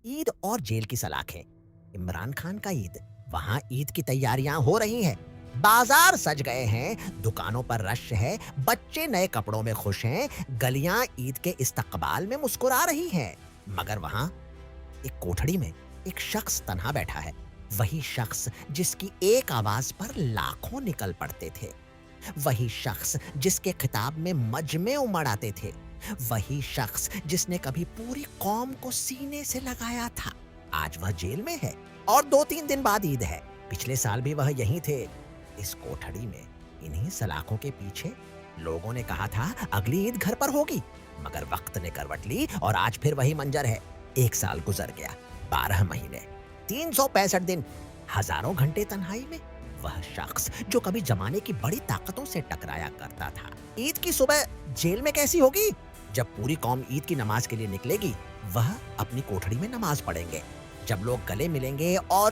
ईद और जेल की सलाखें। इमरान खान का ईद। वहां ईद की तैयारियां हो रही हैं। बाजार सज गए हैं, दुकानों पर रश है, बच्चे नए कपड़ों में खुश हैं, गलियां ईद के इस्तकबाल में मुस्कुरा रही हैं। मगर वहां एक कोठड़ी में एक शख्स तन्हा बैठा है। वही शख्स जिसकी एक आवाज पर लाखों निकल पड़ते थे। वही शख्स जिसके खिताब में मजमे उमड़ आते थे। वही शख्स जिसने कभी पूरी कौम को सीने से लगाया था। आज वह जेल में है और 2-3 दिन बाद ईद है। पिछले साल भी वह यहीं थे, इस कोठड़ी में, इन्हीं सलाखों के पीछे। लोगों ने कहा था अगली ईद घर पर होगी, मगर वक्त ने करवट ली और आज फिर वही मंजर है। 1 साल गुजर गया, 12 महीने, 365 दिन, हजारों घंटे तन्हाई में। वह शख्स जो कभी जमाने की बड़ी ताकतों से टकराया करता था, ईद की सुबह जेल में कैसी होगी? जब पूरी कौम ईद की नमाज के लिए निकलेगी, वह अपनी कोठड़ी में नमाज पढ़ेंगे। जब लोग गले मिलेंगे और